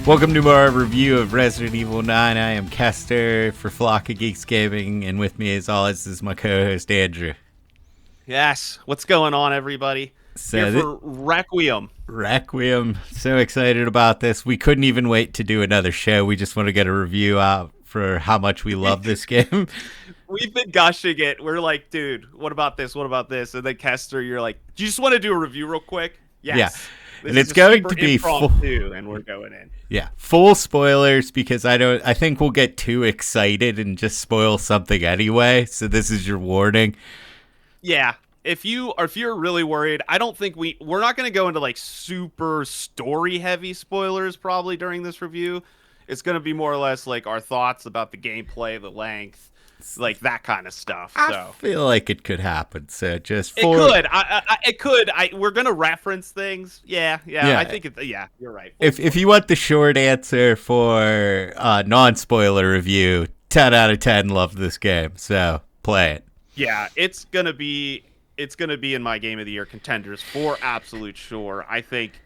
Welcome to our review of Resident Evil 9. I am Kester for Flock of Geeks Gaming, and with me as always is my co-host Andrew. Yes, what's going on, everybody? Here for Requiem. Requiem, so excited about this. We couldn't even wait to do another show. We just want to get a review out for how much we love this game. We've been gushing it. We're like, dude, what about this? What about this? And then Kester, you're like, do you just want to do a review real quick? Yes. Yeah. This and it's going to be full, and we're going in. Yeah, full spoilers because I think we'll get too excited and just spoil something anyway. So this is your warning. Yeah, if you're really worried, I don't think we're not going to go into like super story heavy spoilers probably during this review. It's going to be more or less like our thoughts about the gameplay, the length, like that kind of stuff. I feel like it could happen. So just it could. It could. We're gonna reference things. Yeah. I think you're right. If you want the short answer for non-spoiler review, 10 out of 10 love this game. So play it. Yeah, it's gonna be in my game of the year contenders for absolute sure. I think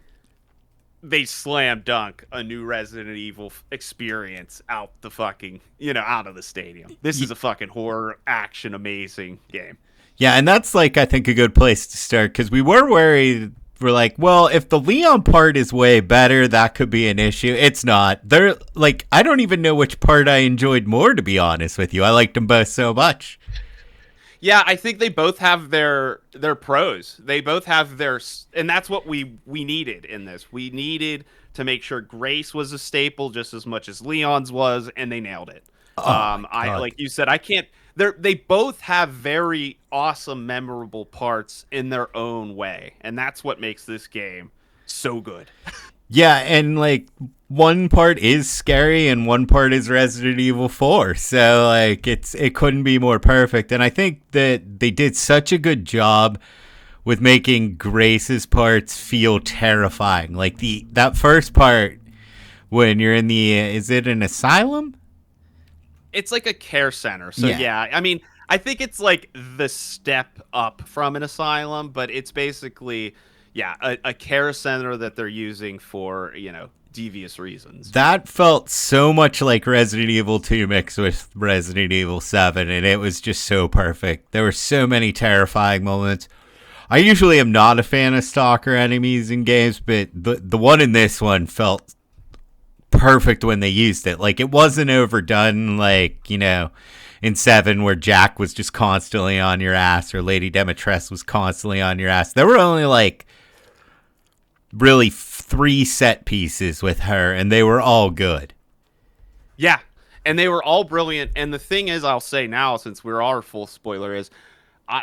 they slam dunk a new Resident Evil experience out of the stadium. This is a fucking horror action amazing game. Yeah, and that's I think a good place to start because we were worried. We're like, well, if the Leon part is way better, that could be an issue. It's not. I don't even know which part I enjoyed more, to be honest with you. I liked them both so much. Yeah, I think they both have their pros. They both have and that's what we needed in this. We needed to make sure Grace was a staple just as much as Leon's was, and they nailed it. Like you said, I can't. They both have very awesome, memorable parts in their own way, and that's what makes this game so good. Yeah, and one part is scary and one part is Resident Evil 4. So it couldn't be more perfect. And I think that they did such a good job with making Grace's parts feel terrifying. That first part when you're in is it an asylum? It's like a care center. So yeah, I mean, I think it's like the step up from an asylum, but it's basically a care center that they're using for, devious reasons. That felt so much like Resident Evil 2 mixed with Resident Evil 7, and it was just so perfect. There were so many terrifying moments. I usually am not a fan of stalker enemies in games, but the one in this one felt perfect when they used it. It wasn't overdone in 7 where Jack was just constantly on your ass or Lady Demetress was constantly on your ass. There were only really 3 set pieces with her, and they were all good. Yeah, and they were all brilliant. And the thing is, I'll say now, since we're our full spoiler, is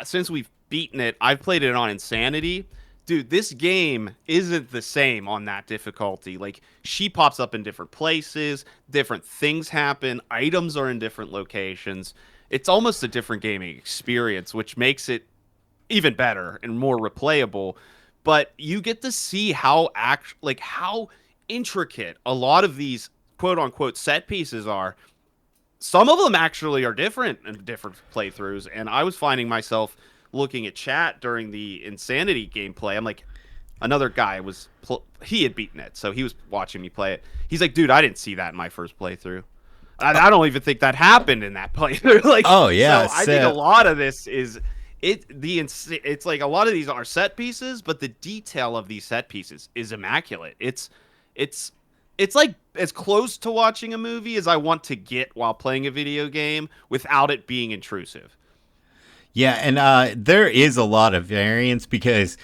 since we've beaten it, I've played it on Insanity. Dude, this game isn't the same on that difficulty. She pops up in different places, different things happen, items are in different locations. It's almost a different gaming experience, which makes it even better and more replayable. But you get to see how intricate a lot of these quote-unquote set pieces are. Some of them actually are different in different playthroughs, and I was finding myself looking at chat during the Insanity gameplay. I'm like, another guy he had beaten it, so he was watching me play it. He's like, dude, I didn't see that in my first playthrough. I don't even think that happened in that playthrough. Oh yeah, so I think a lot of this is it's like a lot of these are set pieces, but the detail of these set pieces is immaculate. It's like as close to watching a movie as I want to get while playing a video game without it being intrusive. Yeah, and there is a lot of variance because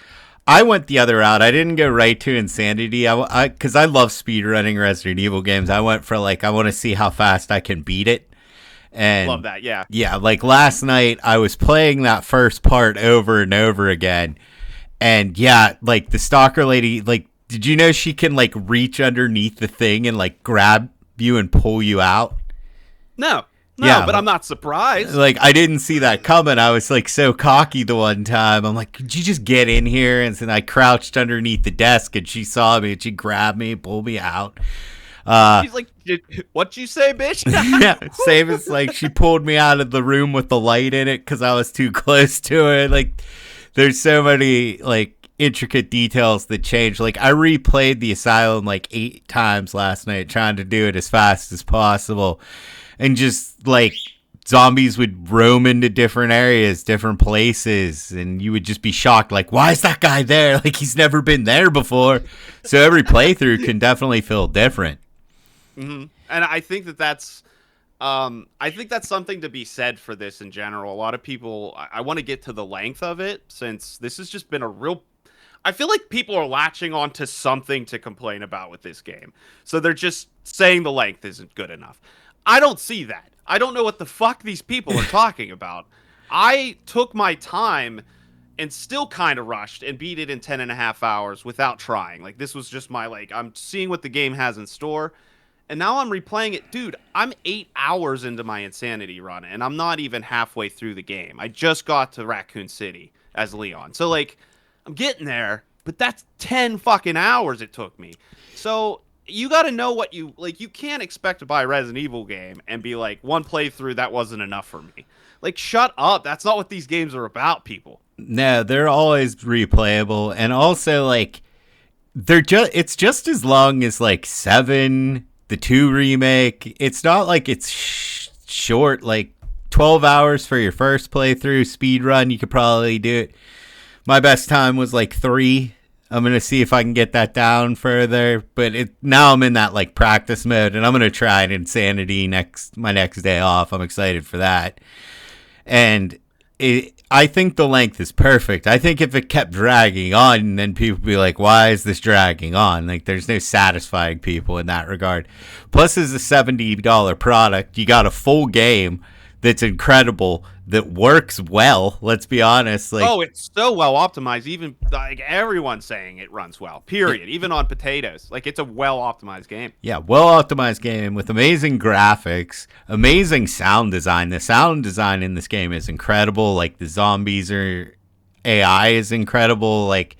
I went the other route. I didn't go right to Insanity because I love speedrunning Resident Evil games. I went for I want to see how fast I can beat it. And love that, yeah. Yeah, last night I was playing that first part over and over again. And yeah, the stalker lady, did you know she can reach underneath the thing and grab you and pull you out? No, but I'm not surprised. I didn't see that coming. I was so cocky the one time. I'm like, could you just get in here? And then I crouched underneath the desk and she saw me and she grabbed me and pulled me out. She's like, what'd you say, bitch? Yeah, same as she pulled me out of the room with the light in it because I was too close to it. there's so many like intricate details that change. Like I replayed the Asylum like 8 times last night, trying to do it as fast as possible, and just like zombies would roam into different areas, different places, and you would just be shocked, like, why is that guy there? Like he's never been there before. So every playthrough can definitely feel different. Mm-hmm. And I think that's something to be said for this in general. A lot of people, I want to get to the length of it, since this has just been a real. I feel like people are latching on to something to complain about with this game. So they're just saying the length isn't good enough. I don't see that. I don't know what the fuck these people are talking about. I took my time and still kind of rushed and beat it in 10 and a half hours without trying. Like, this was just my, like, I'm seeing what the game has in store. And now I'm replaying it. Dude, I'm 8 hours into my Insanity run, and I'm not even halfway through the game. I just got to Raccoon City as Leon. So, like, I'm getting there, but that's 10 fucking hours it took me. So you got to know what you like. You can't expect to buy a Resident Evil game and be like, one playthrough, that wasn't enough for me. Like, shut up. That's not what these games are about, people. No, they're always replayable, and also like it's just as long as like 7, the 2 remake. It's not like it's short, like 12 hours for your first playthrough. Speed run, you could probably do it. My best time was like 3. I'm going to see if I can get that down further. But now I'm in that like practice mode, and I'm going to try an Insanity my next day off. I'm excited for that. And I think the length is perfect. I think if it kept dragging on, then people would be like, why is this dragging on? Like, there's no satisfying people in that regard. Plus, it's a $70 product. You got a full game that's incredible, that works well. Let's be honest. Like, oh, it's so well optimized. Even like everyone's saying it runs well. Period. Even on potatoes, like it's a well optimized game. Yeah, well optimized game with amazing graphics, amazing sound design. The sound design in this game is incredible. Like the zombies AI is incredible. Like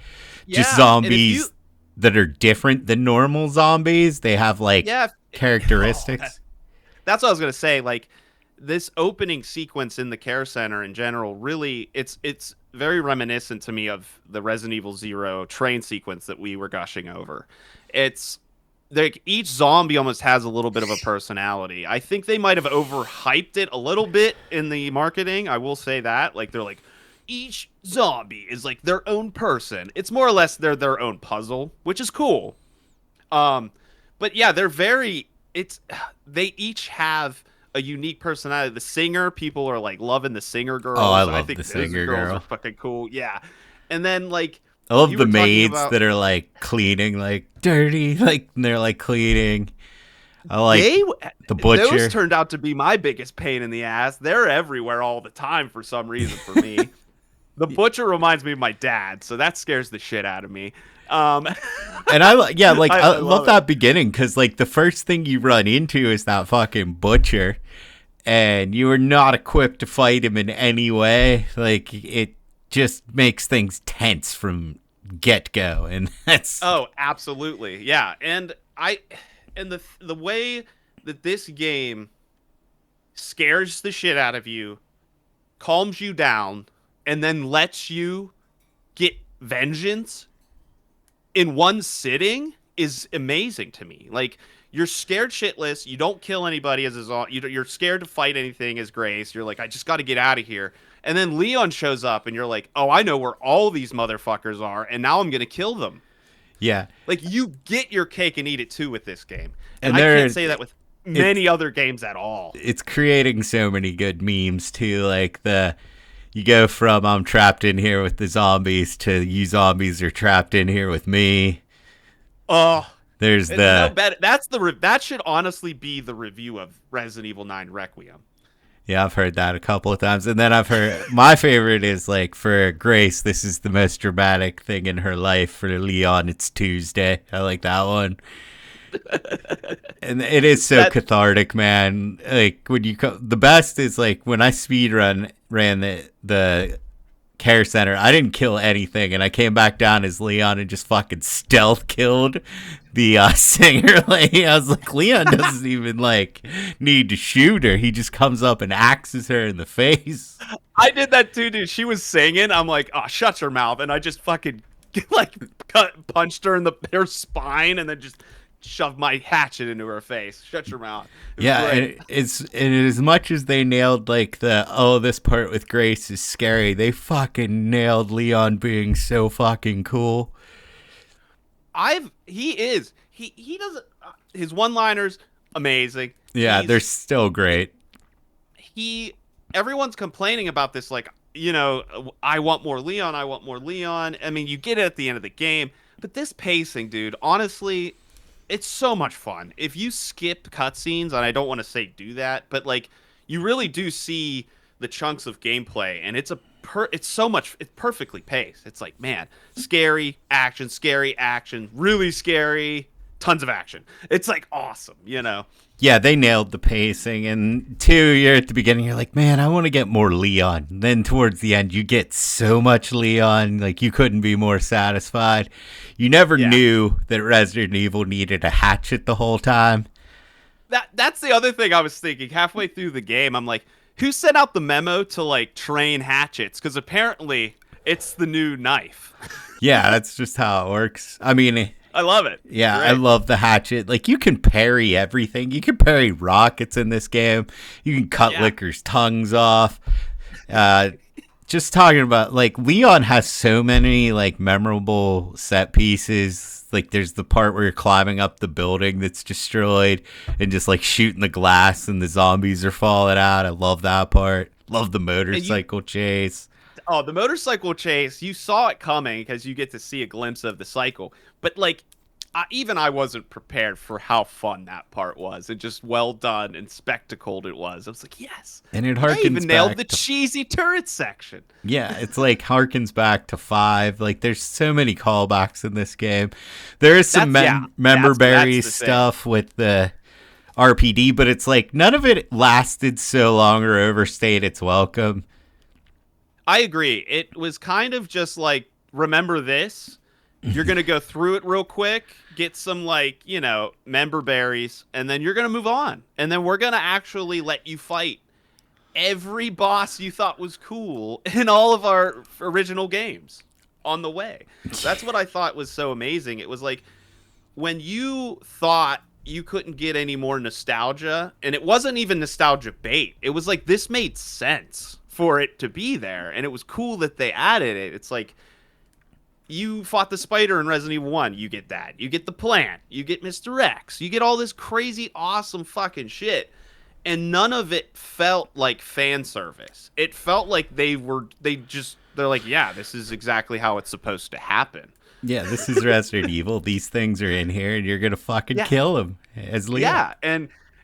just zombies that are different than normal zombies. They have like characteristics. That's what I was gonna say. Like, this opening sequence in the care center in general, really, it's very reminiscent to me of the Resident Evil 0 train sequence that we were gushing over. It's like each zombie almost has a little bit of a personality. I think they might have overhyped it a little bit in the marketing. I will say that. Like, they're like, each zombie is like their own person. It's more or less they're their own puzzle, which is cool. But yeah, they each have a unique personality. The singer, people are like loving the singer girls. Oh, I think the singer girls girl are fucking cool. Yeah. And then like I love the maids that are like cleaning, like dirty, like they're like cleaning. I like the butcher. Those turned out to be my biggest pain in the ass. They're everywhere all the time for some reason for me. The butcher reminds me of my dad, so that scares the shit out of me. And I love that beginning, because like the first thing you run into is that fucking butcher, and you are not equipped to fight him in any way. Like, it just makes things tense from get go, and that's absolutely, yeah. And the way that this game scares the shit out of you, calms you down, and then lets you get vengeance in one sitting is amazing to me. Like, you're scared shitless. You don't kill anybody as you're scared to fight anything as Grace. You're like, I just got to get out of here. And then Leon shows up, and you're like, oh, I know where all these motherfuckers are, and now I'm gonna kill them. Yeah. Like, you get your cake and eat it too with this game. And I can't say that with many other games at all. It's creating so many good memes too. Like you go from I'm trapped in here with the zombies to you zombies are trapped in here with me. Oh, there's that should honestly be the review of Resident Evil 9 Requiem. Yeah, I've heard that a couple of times. And then I've heard my favorite is like, for Grace, this is the most dramatic thing in her life. For Leon, it's Tuesday. I like that one. And it is so cathartic, man. Like, when the best is like when I ran the care center. I didn't kill anything, and I came back down as Leon and just fucking stealth killed the singer lady. I was like, Leon doesn't even like need to shoot her. He just comes up and axes her in the face. I did that too, dude. She was singing. I'm like, oh, shut your mouth, and I just fucking like punched her in her spine, and then just shoved my hatchet into her face. Shut your mouth. Yeah, and as much as they nailed like this part with Grace is scary, they fucking nailed Leon being so fucking cool. He doesn't his one-liners amazing. Yeah, they're still great. Everyone's complaining about this, like, I want more Leon. I mean, you get it at the end of the game, but this pacing, dude, honestly, it's so much fun. If you skip cutscenes, and I don't want to say do that, but like you really do see the chunks of gameplay, and it's perfectly paced. It's like, man, scary action, really scary, tons of action. It's like awesome, Yeah, they nailed the pacing, and you're at the beginning, you're like, man, I want to get more Leon. Then towards the end, you get so much Leon, like you couldn't be more satisfied. You never knew that Resident Evil needed a hatchet the whole time. That's the other thing I was thinking. Halfway through the game, I'm like, who sent out the memo to like train hatchets? Because apparently it's the new knife. Yeah, that's just how it works. I mean, I love it. Yeah, right? I love the hatchet. Like, you can parry everything. You can parry rockets in this game. You can cut lickers' tongues off. Just talking about, like, Leon has so many, like, memorable set pieces. Like, there's the part where you're climbing up the building that's destroyed and just, like, shooting the glass and the zombies are falling out. I love that part. Love the motorcycle chase. Oh, the motorcycle chase, you saw it coming because you get to see a glimpse of the cycle. But, like, even I wasn't prepared for how fun that part was and just well done and spectacled it was. I was like, yes. And it harkens they even nailed the to cheesy turret section. Yeah, it's like harkens back to 5. Like, there's so many callbacks in this game. There is some member berry stuff with the RPD, but it's like none of it lasted so long or overstayed its welcome. I agree. It was kind of just like, remember this? You're going to go through it real quick, get some, like, member berries, and then you're going to move on. And then we're going to actually let you fight every boss you thought was cool in all of our original games on the way. That's what I thought was so amazing. It was like, when you thought you couldn't get any more nostalgia, and it wasn't even nostalgia bait. It was like, this made sense for it to be there, and it was cool that they added it. It's like, you fought the spider in Resident Evil 1, you get that. You get the plant, you get Mr. X, you get all this crazy, awesome fucking shit, and none of it felt like fan service. It felt like they're like, yeah, this is exactly how it's supposed to happen. Yeah, this is Resident Evil. These things are in here, and you're gonna fucking kill them as Leon. Yeah,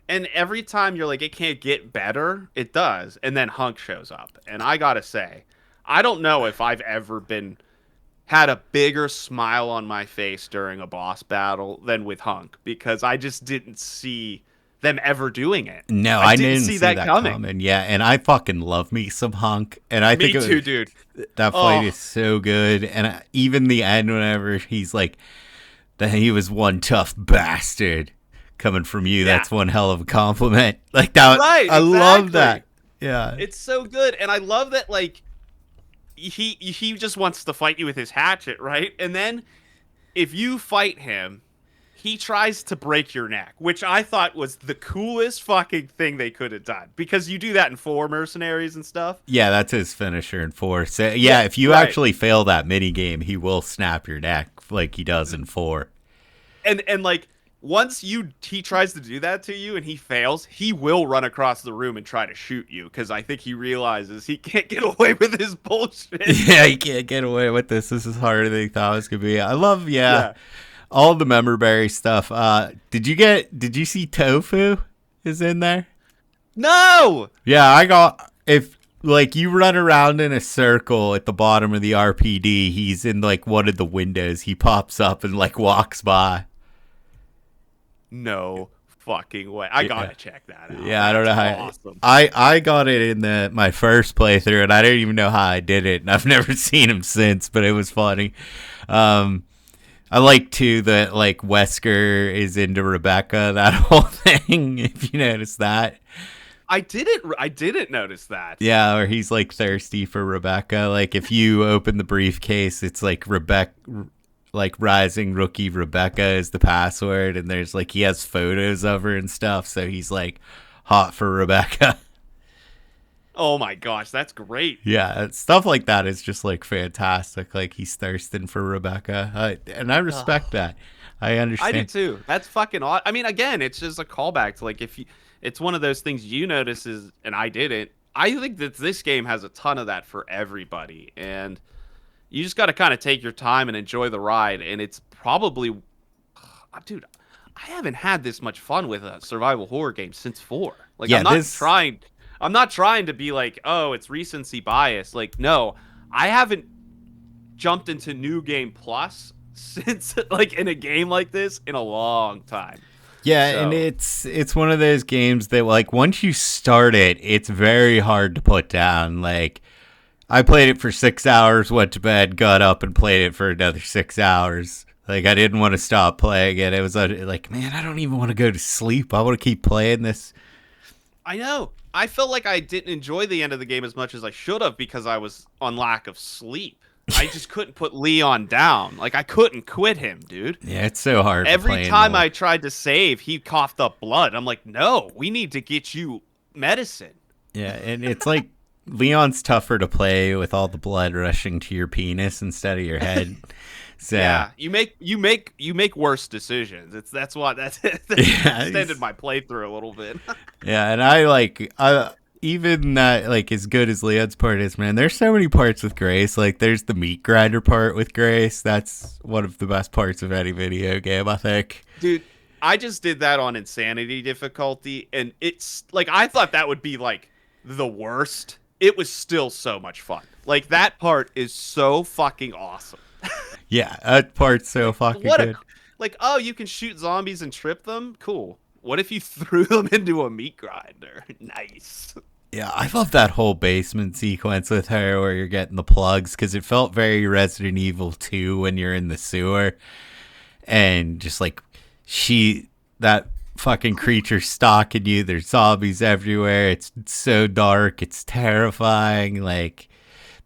and every time you're like, it can't get better, it does. And then Hunk shows up. And I gotta say, I don't know if I've ever had a bigger smile on my face during a boss battle than with Hunk, because I just didn't see them ever doing it. No, I didn't see that coming. Yeah, and I fucking love me some Hunk. And I think me too, dude. That fight is so good. And even the end, whenever he's like, that he was one tough bastard. Coming from you, that's one hell of a compliment. Like that, right? I love that. Yeah, it's so good, and I love that. Like, he just wants to fight you with his hatchet, right? And then if you fight him, he tries to break your neck, which I thought was the coolest fucking thing they could have done, because you do that in 4 Mercenaries and stuff. Yeah, that's his finisher in 4. So yeah, if you actually fail that mini game, he will snap your neck like he does in 4. And like, once he tries to do that to you and he fails, he will run across the room and try to shoot you, because I think he realizes he can't get away with his bullshit. Yeah, he can't get away with this. This is harder than he thought it was going to be. I love, all the member berry stuff. Did you see Tofu is in there? No! Yeah, if like you run around in a circle at the bottom of the RPD, he's in like one of the windows. He pops up and like walks by. No fucking way. I Yeah. gotta check that out. Yeah, I don't That's know how awesome. I got it in my first playthrough, and I don't even know how I did it, and I've never seen him since, but it was funny. Um, I like too that like Wesker is into Rebecca, that whole thing. If you notice that, I didn't notice that. yeah, or he's like thirsty for Rebecca. Like if you open the briefcase, it's like Rebecca, like rising rookie Rebecca is the password, and there's like he has photos of her and stuff, so he's like hot for Rebecca. Oh my gosh, that's great. Yeah, stuff like that is just like fantastic. Like he's thirsting for Rebecca, and I respect Ugh. that. I I do understand. too. That's fucking odd. I mean, again, it's just a callback to like if you, it's one of those things you notice is, and I didn't. I think that this game has a ton of that for everybody, and you just got to kind of take your time and enjoy the ride. And it's probably, dude, I haven't had this much fun with a survival horror game since 4. Like, Yeah, this. I'm not trying to be like, oh, it's recency bias. Like, no, I haven't jumped into new game plus since like in a game like this in a long time. Yeah, and So it's one of those games that like once you start it, it's very hard to put down. Like I played it for 6 hours, went to bed, got up, and played it for another 6 hours. Like I didn't want to stop playing it. It was like, man, I don't even want to go to sleep. I want to keep playing this. I know. I felt like I didn't enjoy the end of the game as much as I should have because I was on lack of sleep. I just couldn't put Leon down. Like I couldn't quit him, dude. Yeah, it's so hard. Every Playing time the. I tried to save, he coughed up blood. I'm like, no, we need to get you medicine. Yeah, and it's like Leon's tougher to play with all the blood rushing to your penis instead of your head. So Yeah, you make worse decisions. That's why that's yeah, extended my playthrough a little bit. yeah, and I even that like as good as Leon's part is, man. There's so many parts with Grace. Like there's the meat grinder part with Grace. That's one of the best parts of any video game, I think. Dude, I just did that on insanity difficulty, and it's like I thought that would be like the worst. It was still so much fun. Like that part is so fucking awesome. Yeah, that part's so fucking What a good. like, oh, you can shoot zombies and trip them? Cool. What if you threw them into a meat grinder? Nice. Yeah, I love that whole basement sequence with her where you're getting the plugs because it felt very Resident Evil 2 when you're in the sewer and just like that fucking creature stalking you. There's zombies everywhere. It's so dark. It's terrifying. Like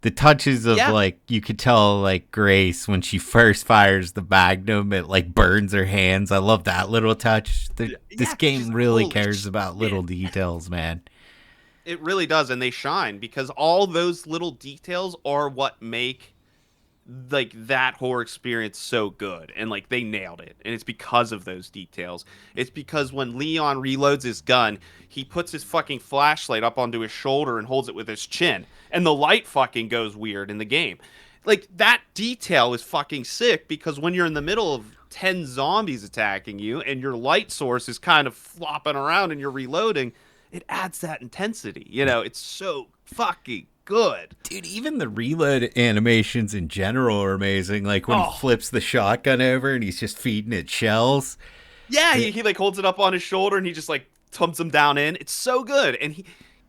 the touches of Yeah. like you could tell like Grace when she first fires the magnum, it like burns her hands. I love that little touch. This Yeah, game just really holy cares about little shit. details, man. It really does, and they shine because all those little details are what make like that horror experience so good, and like they nailed it, and it's because of those details. It's because when Leon reloads his gun, he puts his fucking flashlight up onto his shoulder and holds it with his chin, and the light fucking goes weird in the game. Like that detail is fucking sick because when you're in the middle of 10 zombies attacking you and your light source is kind of flopping around and you're reloading, it adds that intensity. It's so fucking good. Dude, even the reload animations in general are amazing. Like when he Oh, flips the shotgun over and he's just feeding it shells. yeah, he like holds it up on his shoulder and he just like thumps him down in. It's so good. And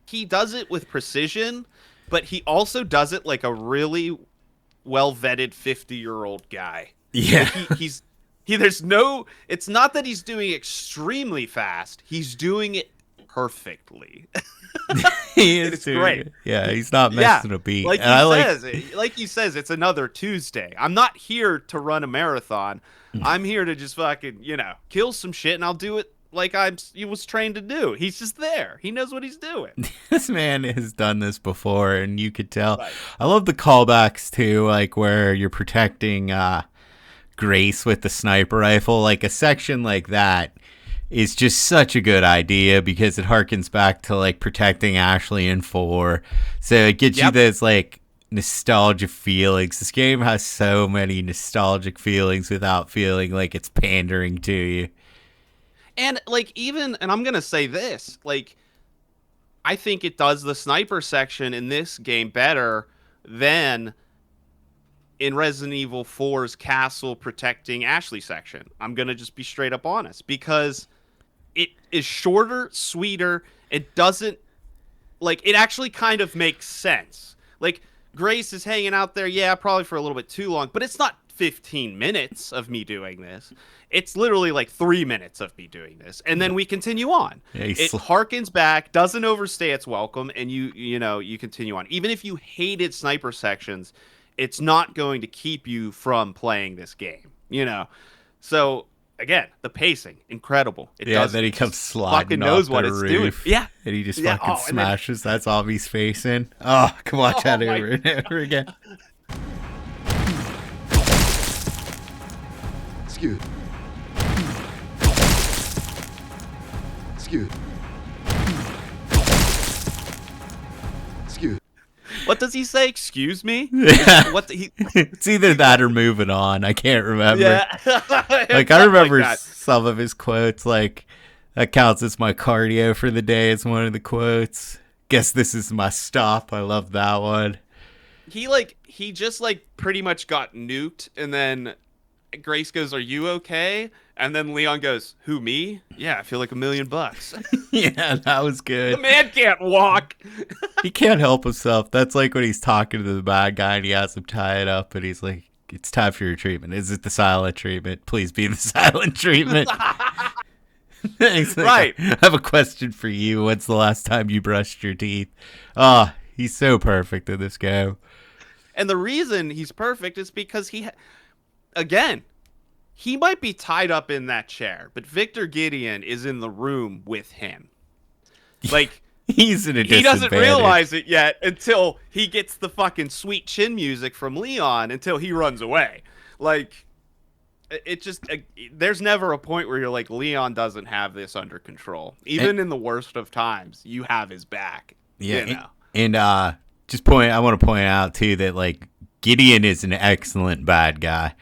he does it with precision, but he also does it like a really well vetted 50-year-old guy. Yeah. Like he there's no it's not that he's doing extremely fast. He's doing it perfectly. He And is it's too. great. Yeah, he's not Yeah. missing a beat. Like And he I says, it's another Tuesday. I'm not here to run a marathon. I'm here to just fucking, kill some shit and I'll do it like he was trained to do. He's just there. He knows what he's doing. this man has done this before and you could tell. Right. I love the callbacks too, like where you're protecting Grace with the sniper rifle. Like a section like that is just such a good idea because it harkens back to like protecting Ashley in 4. So it gets you Yep. those like nostalgia feelings. This game has so many nostalgic feelings without feeling like it's pandering to you. And like and I'm gonna say this, like I think it does the sniper section in this game better than in Resident Evil 4's castle protecting Ashley section. I'm gonna just be straight up honest because it is shorter, sweeter. It doesn't like it actually kind of makes sense. Like Grace is hanging out there, yeah, probably for a little bit too long, but it's not 15 minutes of me doing this. It's literally like 3 minutes of me doing this, and then we continue on. Yeah, It harkens back, doesn't overstay its welcome, and you continue on. Even if you hated sniper sections, it's not going to keep you from playing this game. So again, the pacing incredible. It yeah, does. then he comes sliding fucking off knows the what it's doing. roof. Yeah, And he just yeah. fucking Oh, and then- smashes that zombie's face in. Oh, I can watch that Oh my over and over again. Skew. Skew. Skew. What does he say? Excuse me. What he? It's either that or moving on. I can't remember. Yeah. Like, I remember that. some of his quotes, like, that counts as my cardio for the day, is one of the quotes. Guess this is my stop. I love that one. He just pretty much got nuked, and then Grace goes, "Are you okay?" And then Leon goes, "Who, me? Yeah, I feel like $1 million." Yeah, that was The good. man can't walk. He can't help himself. That's like when he's talking to the bad guy and he has him tie it up and he's like, "It's time for your treatment. Is it the silent treatment? Please be the silent treatment." He's like, Right. I have a question for you. When's the last time you brushed your teeth? Oh, he's so perfect in this game. And the reason he's perfect is because again, he might be tied up in that chair, but Victor Gideon is in the room with him. Like, He's in a he doesn't disadvantage. realize it yet until he gets the fucking sweet chin music from Leon until he runs away. Like, it just, there's never a point where you're like, Leon doesn't have this under control. Even in the worst of times, you have his back. Yeah, You know? and I want to point out too that like Gideon is an excellent bad guy.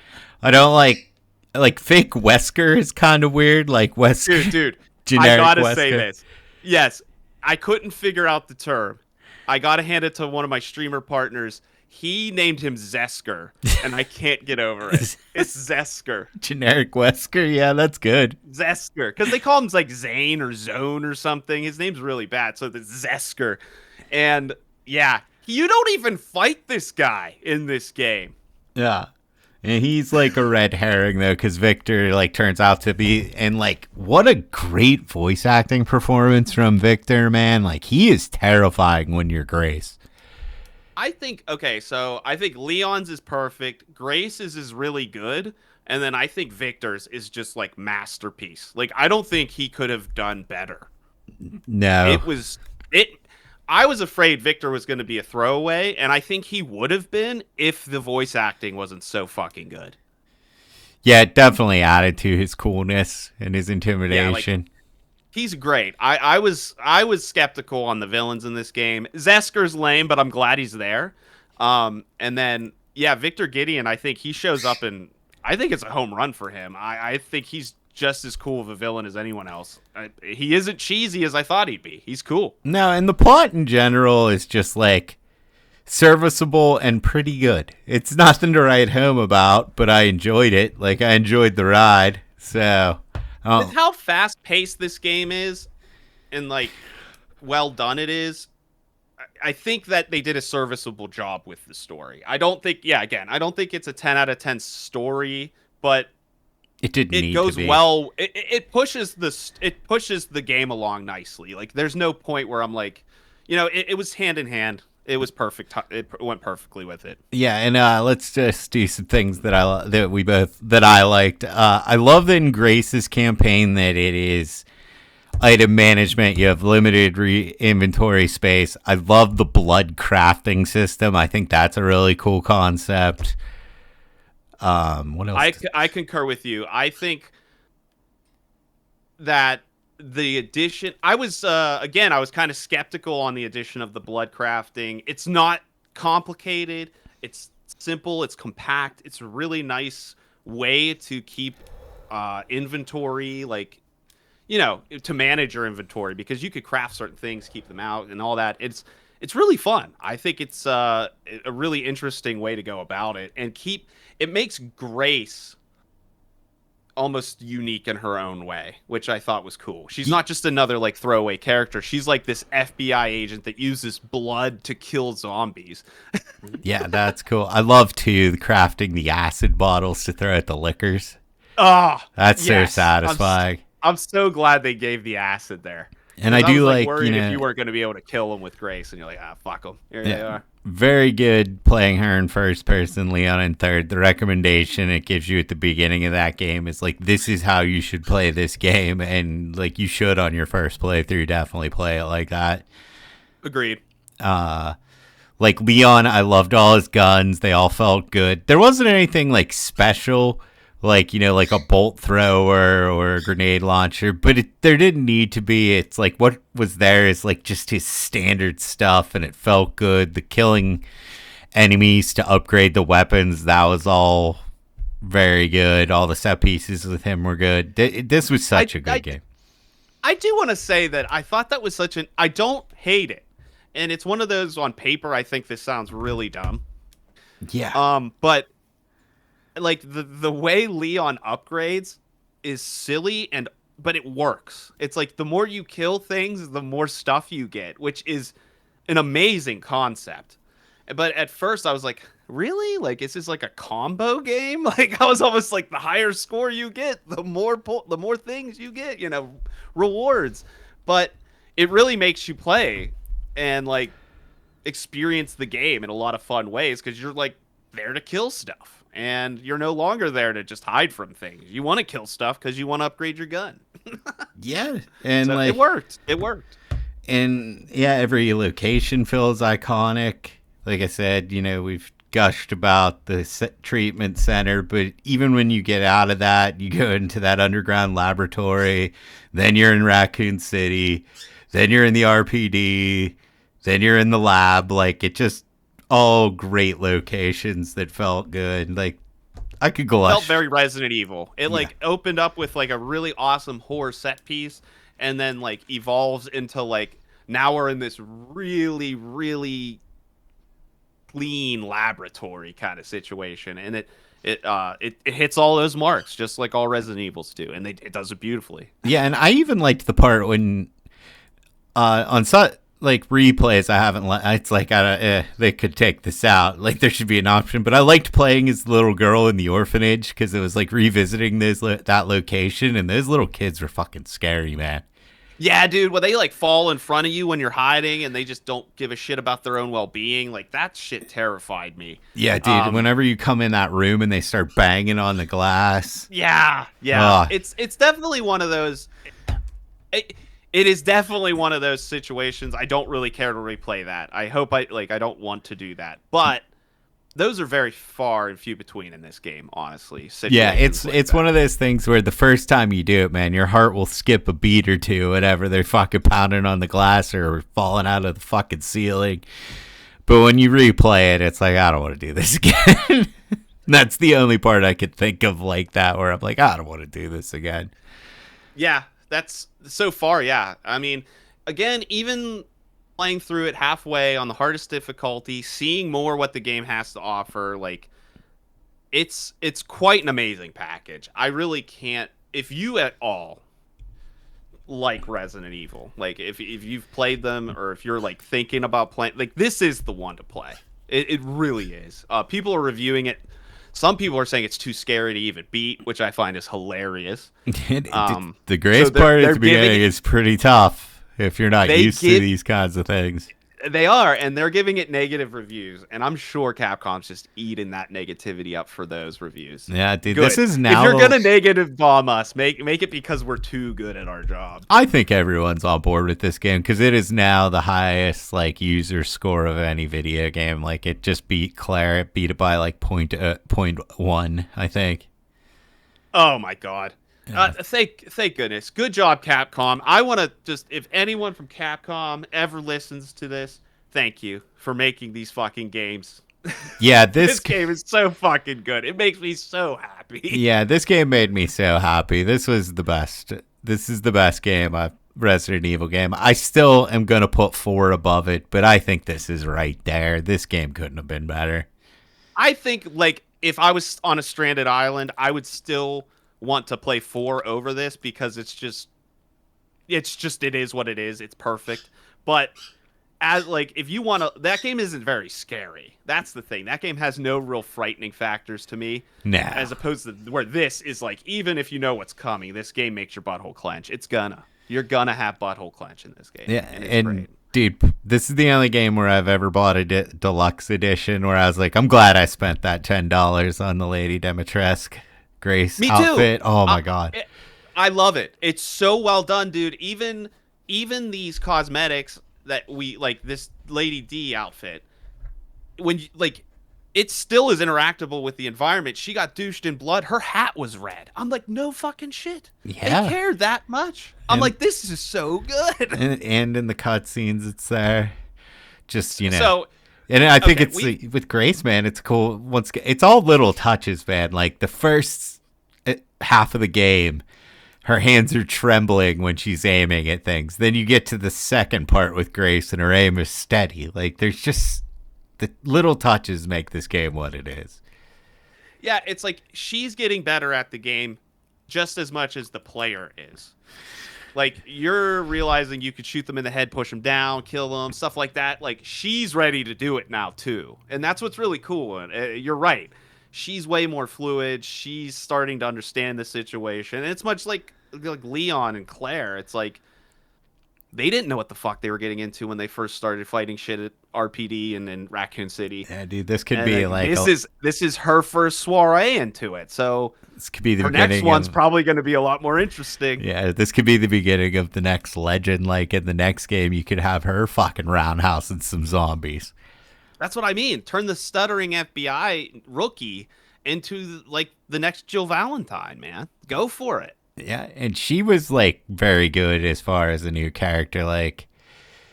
I don't like fake Wesker is kind of weird. Like Wesker, Dude, I generic gotta Wesker. say this. Yes, I couldn't figure out the term. I gotta hand it to one of my streamer partners. He named him Zesker, and I can't get over it. It's Zesker. Generic Wesker, yeah, that's good. Zesker. Because they call him like Zane or Zone or something. His name's really bad, so it's Zesker. And yeah, you don't even fight this guy in this game. Yeah. And he's like a red herring though, because Victor like turns out to be, and like what a great voice acting performance from Victor, man. Like he is terrifying when you're Grace. I think Leon's is perfect. Grace's is really good. And then I think Victor's is just like masterpiece. Like I don't think he could have done better. No. I was afraid Victor was going to be a throwaway, and I think he would have been if the voice acting wasn't so fucking good. Yeah, it definitely added to his coolness and his intimidation. He's great. I was skeptical on the villains in this game. Zesker's lame, but I'm glad he's there. And then Victor Gideon, I think he shows up and I think it's a home run for him. I think he's just as cool of a villain as anyone else. He isn't cheesy as I thought he'd be. He's cool. No, and the plot in general is just like serviceable and pretty good. It's nothing to write home about, but I enjoyed it. Like I enjoyed the ride. So, With how fast paced this game is and like well done it is, I think that they did a serviceable job with the story. I don't think it's a 10 out of 10 story, but it didn't need goes to be. well. It pushes the game along nicely. Like there's no point where I'm like, it was hand in hand. It was perfect. It went perfectly with it. Yeah, and let's just do some things that I liked. I love in Grace's campaign that it is item management. You have limited inventory space. I love the blood crafting system. I think that's a really cool concept. What else? I concur with you. I think that the addition, I was kind of skeptical on the addition of the blood crafting. It's not complicated. It's simple. It's compact. It's a really nice way to keep inventory, like, to manage your inventory, because you could craft certain things, keep them out and all that. It's really fun. I think it's a really interesting way to go about it, and it makes Grace almost unique in her own way, which I thought was cool. She's not just another like throwaway character. She's like this FBI agent that uses blood to kill zombies. Yeah, that's cool. I love too crafting the acid bottles to throw at the liquors. Oh, That's so yes. satisfying. I'm so glad they gave the acid there. And I 'Cause do was, like, worried you know, if you weren't going to be able to kill them with Grace, and you're like, fuck them. Here they are. very good playing her in first person, Leon in third. The recommendation it gives you at the beginning of that game is like, this is how you should play this game, and like you should on your first playthrough definitely play it like that. Agreed. Like Leon, I loved all his guns. They all felt good. There wasn't anything like special, like, you know, like a bolt thrower or a grenade launcher, but there didn't need to be. It's like what was there is like just his standard stuff, and it felt good. The killing enemies to upgrade the weapons, that was all very good. All the set pieces with him were good. This was such a good game. I do want to say that I thought that was such an... I don't hate it. And it's one of those on paper, I think this sounds really dumb. Yeah. But like the way Leon upgrades is silly, but it works. It's like the more you kill things, the more stuff you get, which is an amazing concept. But at first I was like, really? Like, is this like a combo game? Like, I was almost like, the higher score you get, the more things you get, you know, rewards. But it really makes you play and like experience the game in a lot of fun ways, because you're like there to kill stuff, and you're no longer there to just hide from things. You want to kill stuff because you want to upgrade your gun. Yeah, and So like it worked. And yeah, every location feels iconic. Like I said, you know, we've gushed about the treatment center, but even when you get out of that, you go into that underground laboratory, then you're in Raccoon City, then you're in the RPD, then you're in the lab. Like, it just all great locations that felt good. Like, I could go. Felt very Resident Evil. It like opened up with like a really awesome horror set piece, and then like evolves into like, now we're in this really, really clean laboratory kind of situation, and it hits all those marks just like all Resident Evils do, and it does it beautifully. Yeah, and I even liked the part when on like replays, I haven't. It's like they could take this out. Like, there should be an option. But I liked playing as the little girl in the orphanage, because it was like revisiting that location, and those little kids were fucking scary, man. Yeah, dude. When they like fall in front of you when you're hiding, and they just don't give a shit about their own well-being, like that shit terrified me. Yeah, dude. Whenever you come in that room and they start banging on the glass. Yeah. It's definitely one of those. It is definitely one of those situations. I don't really care to replay that. I don't want to do that. But those are very far and few between in this game, honestly. Yeah, it's one of those things where the first time you do it, man, your heart will skip a beat or two whenever they're fucking pounding on the glass or falling out of the fucking ceiling. But when you replay it, it's like, I don't want to do this again. That's the only part I could think of like that, where I'm like, I don't want to do this again. Yeah. That's so far, yeah. I mean, again, even playing through it halfway on the hardest difficulty, seeing more what the game has to offer, like it's quite an amazing package. I really can't, if you at all like Resident Evil, like if you've played them, or if you're like thinking about playing, like this is the one to play. It really is. People are reviewing it. Some people are saying it's too scary to even beat, which I find is hilarious. The Grace part at the beginning is pretty tough if you're not used to these kinds of things. They are, and they're giving it negative reviews, and I'm sure Capcom's just eating that negativity up for those reviews. Yeah, dude, Good. This is now... If you're gonna negative bomb us, make it because we're too good at our job. I think everyone's on board with this game, because it is now the highest like user score of any video game. Like, it just beat Claire. It beat it by like 0.1, I think. Oh my god. Thank goodness. Good job, Capcom. I want to just, if anyone from Capcom ever listens to this, thank you for making these fucking games. Yeah, this game is so fucking good. It makes me so happy. Yeah, this game made me so happy. This was the best. This is the best game, Resident Evil game. I still am going to put 4 above it, but I think this is right there. This game couldn't have been better. I think, like, if I was on a stranded island, I would still want to play 4 over this because it is what it is. It's perfect. But as like if you want to, that game isn't very scary. That's the thing. That game has no real frightening factors to me. No. As opposed to where this is like, even if you know what's coming, this game makes your butthole clench. You're gonna have butthole clench in this game. Yeah, and it's and great. dude, this is the only game where I've ever bought a deluxe edition where I was like, I'm glad I spent that $10 on the Lady Dimitrescu Grace Me outfit. too. Oh my god. I love it. It's so well done, dude. Even these cosmetics that we like, this Lady D outfit, when you like, it still is interactable with the environment. She got douched in blood. Her hat was red. I'm like, no fucking shit. Yeah. They cared that much. I'm like, this is so good. And in the cutscenes, it's there. Just, you know. So, and I think okay, with Grace, man, it's cool. It's all little touches, man. Like the first half of the game, her hands are trembling when she's aiming at things. Then you get to the second part with Grace, and her aim is steady. Like there's just the little touches make this game what it is. yeah, it's like she's getting better at the game just as much as the player is. Like, you're realizing you could shoot them in the head, push them down, kill them, stuff like that. Like, she's ready to do it now, too. And that's what's really cool. And you're right. She's way more fluid. She's starting to understand the situation. And it's much like Leon and Claire. It's like, they didn't know what the fuck they were getting into when they first started fighting shit at RPD and in Raccoon City. Yeah, dude, this could be like this is her first soiree into it. So this could be the her beginning. next one's probably going to be a lot more interesting. Yeah, this could be the beginning of the next legend. Like in the next game, you could have her fucking roundhouse and some zombies. That's what I mean. Turn the stuttering FBI rookie into like the next Jill Valentine, man. Go for it. Yeah, and she was like very good as far as a new character. Like,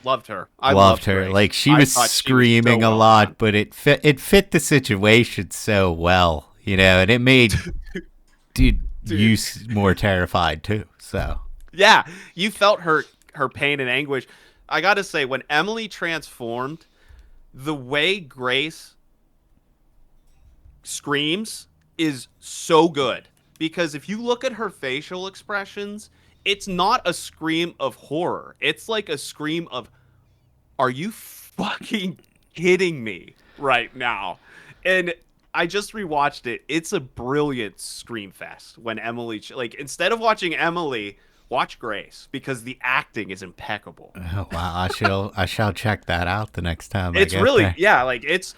loved her. I loved her. Grace. Like she was screaming so a lot, but it fit the situation so well, you know, and it made dude you more terrified too. So yeah, you felt her pain and anguish. I gotta say, when Emily transformed, the way Grace screams is so good. Because if you look at her facial expressions, it's not a scream of horror. It's like a scream of, are you fucking kidding me right now? And I just rewatched it. It's a brilliant scream fest when Emily, like, instead of watching Emily, watch Grace, because the acting is impeccable. oh, wow, I shall check that out the next time. It's I get really there. yeah, like it's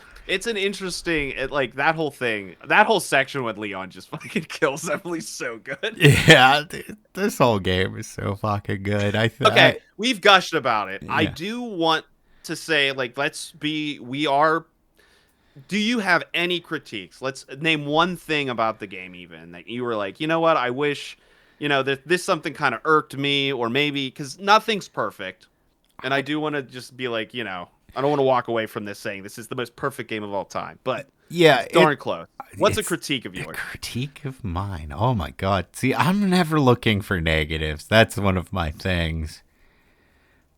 an interesting, like that whole thing, that whole section with Leon just fucking kills Emily so good. Yeah, dude, this whole game is so fucking good. Okay, we've gushed about it. Yeah. I do want to say, like, do you have any critiques? Let's name one thing about the game even that you were like, you know what, I wish, you know, that this something kind of irked me, or maybe, because nothing's perfect. And I do want to just be like, you know, I don't want to walk away from this saying this is the most perfect game of all time, but yeah, darn close. What's a it's critique of a yours? critique of mine. Oh my god. See, I'm never looking for negatives. That's one of my things.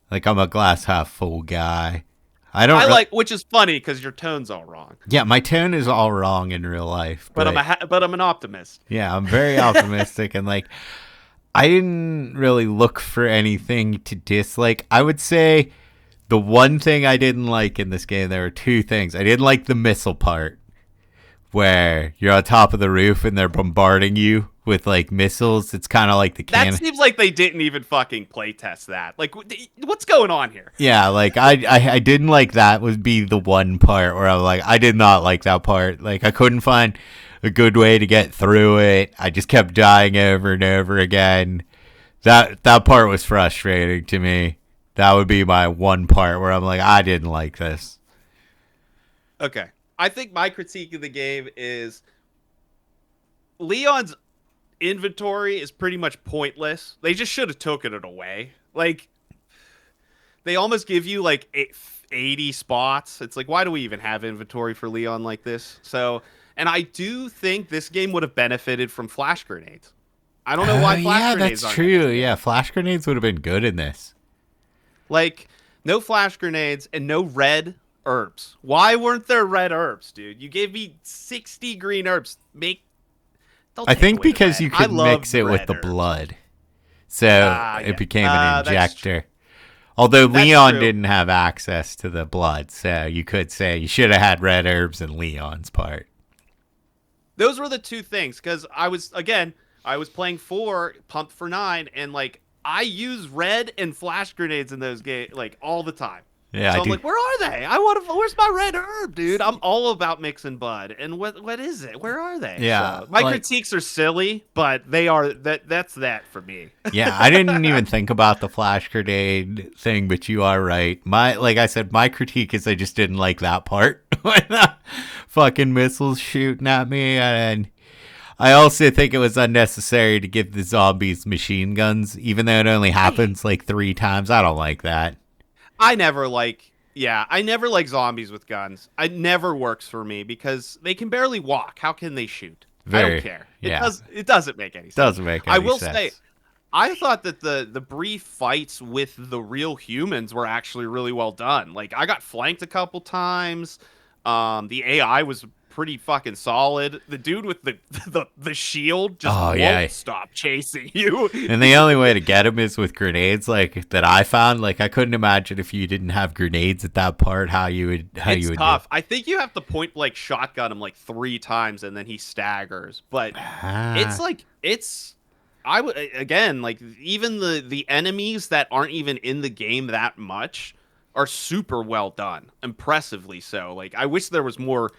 Like I'm a glass half full guy. Which is funny because your tone's all wrong. Yeah, my tone is all wrong in real life. But I'm an optimist. Yeah, I'm very optimistic and like I didn't really look for anything to dislike. I would say the one thing I didn't like in this game, there were two things. I didn't like the missile part where you're on top of the roof and they're bombarding you with like missiles. It's kind of like the cannon. That seems like they didn't even fucking play test that. Like, what's going on here? Yeah, like I didn't like that would be the one part where I was like, I did not like that part. Like I couldn't find a good way to get through it. I just kept dying over and over again. That part was frustrating to me. That would be my one part where I'm like, I didn't like this. Okay. I think my critique of the game is Leon's inventory is pretty much pointless. They just should have taken it away. Like, they almost give you like 80 spots. It's like, why do we even have inventory for Leon like this? So, and I do think this game would have benefited from flash grenades. I don't know why flash grenades that's aren't true. in this. Yeah, flash grenades would have been good in this. Like, no flash grenades and no red herbs. Why weren't there red herbs, dude? You gave me 60 green herbs. They'll I take think away the because red. you I could love mix it with red the herbs. blood. So Yeah. it became an That's injector. Although That's Leon true. didn't have access to the blood, so you could say you should have had red herbs in Leon's part. Those were the two things, because I was playing 4, pumped for 9, and like I use red and flash grenades in those games like all the time. Yeah, So I I'm do. like, where are they? I want to. Where's my red herb, dude? I'm all about mixing bud. And what is it? Where are they? Yeah, So, my like- critiques are silly, but they are that's that for me. Yeah, I didn't even think about the flash grenade thing, but you are right. Like I said, my critique is I just didn't like that part when fucking missiles shooting at me, and I also think it was unnecessary to give the zombies machine guns, even though it only happens like 3 times. I don't like that. I never like zombies with guns. It never works for me because they can barely walk. How can they shoot? I Very- don't care. yeah. It doesn't make any sense. Doesn't make any I will sense. say, I thought that the brief fights with the real humans were actually really well done. Like I got flanked a couple times. The AI was pretty fucking solid. The dude with the shield just won't stop chasing you. And the only way to get him is with grenades, like that I found. Like I couldn't imagine if you didn't have grenades at that part, how you would It's tough. I think you have to point blank shotgun him like 3 times and then he staggers. But I would again, like even the enemies that aren't even in the game that much are super well done, impressively so. Like I wish there was more.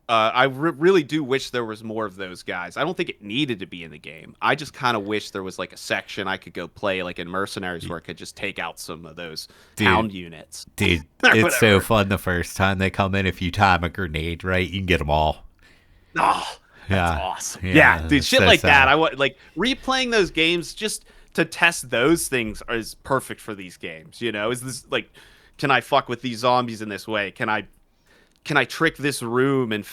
I really do wish there was more of those guys. I don't think it needed to be in the game. I just kind of wish there was like a section I could go play, like in Mercenaries, where I could just take out some of those hound units. Dude, it's so fun the first time they come in. If you time a grenade right, you can get them all. Oh, that's Yeah. awesome. Yeah, Yeah, dude, it's shit so like that. sad. I want like replaying those games just to test those things is perfect for these games. You know, is this like, can I fuck with these zombies in this way? Can I trick this room and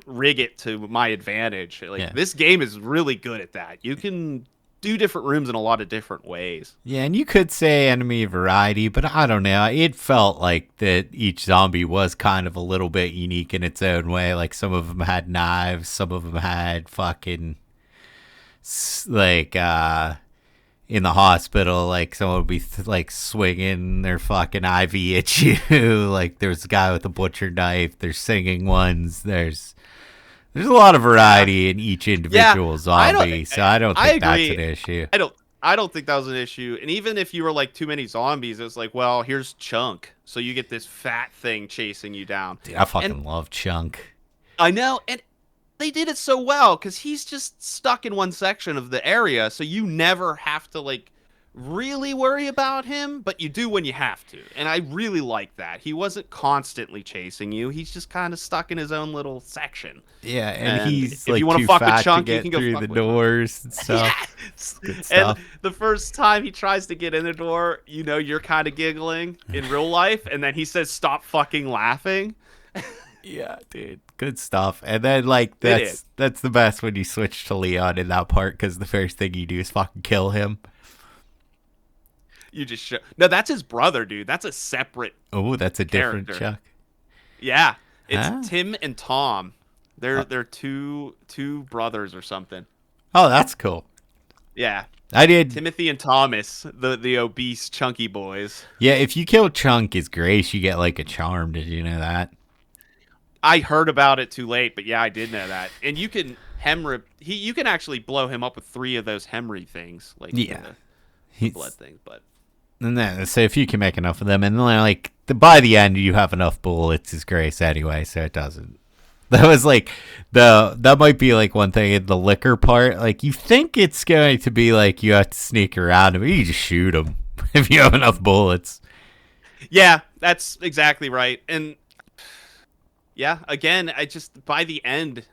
rig it to my advantage? Like Yeah. this game is really good at that. You can do different rooms in a lot of different ways. Yeah, and you could say enemy variety, but I don't know. It felt like that each zombie was kind of a little bit unique in its own way. Like some of them had knives, some of them had fucking in the hospital, like someone would be like swinging their fucking IV at you. Like there's a guy with a butcher knife. There's singing ones. There's a lot of variety in each individual zombie. So I don't think that's an issue. I don't think that was an issue. And even if you were like too many zombies, it was like, well, here's Chunk. So you get this fat thing chasing you down. Dude, I fucking love Chunk. I know, and they did it so well because he's just stuck in one section of the area, so you never have to like really worry about him, but you do when you have to. And I really like that. He wasn't constantly chasing you. He's just kind of stuck in his own little section. Yeah, and he's if like you want too to fuck fat with Chunk, to you get can go through fuck the with him. doors and stuff. Yes. Good stuff. And the first time he tries to get in the door, you know, you're kind of giggling in real life, and then he says, "Stop fucking laughing." Yeah, dude, good stuff. And then like that's the best when you switch to Leon in that part because the first thing you do is fucking kill him. You just no, that's his brother, dude. That's a separate. Oh, that's a different character. Chuck. Yeah, it's Huh? Tim and Tom. They're two brothers or something. Oh, that's cool. Yeah, I did. Timothy and Thomas, the obese chunky boys. Yeah, if you kill Chunk as Grace, you get like a charm. Did you know that? I heard about it too late, but yeah, I did know that. And you can you can actually blow him up with 3 of those Hemry things, like the He's- blood things. But And then, so if you can make enough of them, and then like by the end you have enough bullets as Grace anyway, so it doesn't. That was like that might be like one thing in the liquor part. Like you think it's going to be like you have to sneak around him, you just shoot him if you have enough bullets. yeah, that's exactly right. And yeah, again, by the end,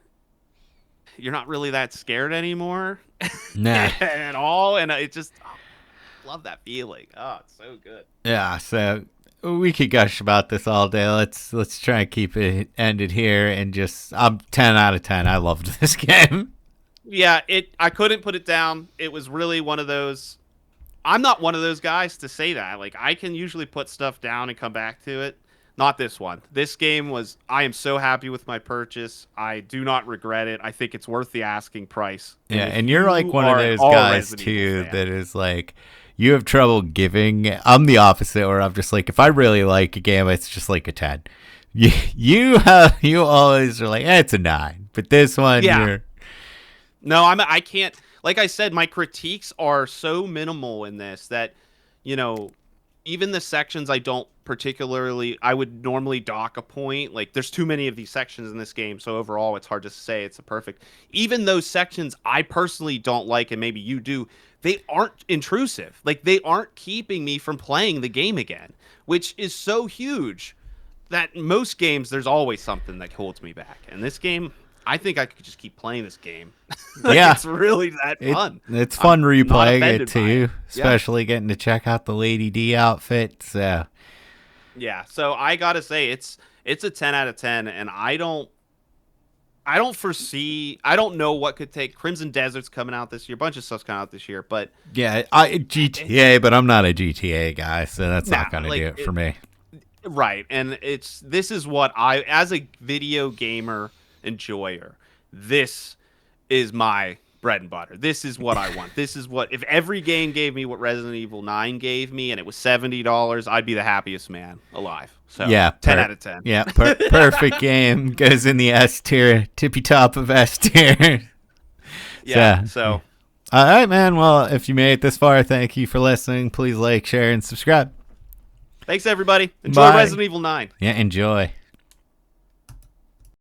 you're not really that scared anymore. Nah. At all. And I just love that feeling. Oh, it's so good. Yeah, so we could gush about this all day. Let's try and keep it ended here, and just I'm 10 out of 10. I loved this game. Yeah, I couldn't put it down. It was really one of those. I'm not one of those guys to say that. Like I can usually put stuff down and come back to it. Not this one. This game was. I am so happy with my purchase. I do not regret it. I think it's worth the asking price. Yeah, if and you're like you one of are an those all guys Resident too Evil fan- that is like, you have trouble giving. I'm the opposite, where I'm just like, if I really like a game, it's just like a 10. You always are like, it's a 9. But this one, Yeah. No, I can't. Like I said, my critiques are so minimal in this that, even the sections I don't particularly, I would normally dock a point. Like, there's too many of these sections in this game, so overall, it's hard to say it's a perfect. Even those sections I personally don't like, and maybe you do, they aren't intrusive. Like, they aren't keeping me from playing the game again, which is so huge that most games, there's always something that holds me back. And this game, I think I could just keep playing this game. Yeah. It's really that fun. It's fun I'm not replaying offended it by too, Yeah. especially getting to check out the Lady D outfit. So Yeah, so I gotta say it's a 10 out of 10, and I don't foresee. I don't know what could take. Crimson Desert's coming out this year. A bunch of stuff's coming out this year, but yeah, GTA, but I'm not a GTA guy, so that's not Nah, gonna like, do it for me. right, and this is what I, as a video gamer enjoyer, this is my bread and butter. This is what I want. This is what, if every game gave me what Resident Evil 9 gave me, and it was $70, I'd be the happiest man alive. So Yeah, 10 out of 10. Yeah, perfect game, goes in the S tier, tippy top of S tier. Yeah. So all right, man. Well, if you made it this far, thank you for listening. Please like, share, and subscribe. thanks everybody. Enjoy Bye. Resident Evil 9. Yeah, enjoy.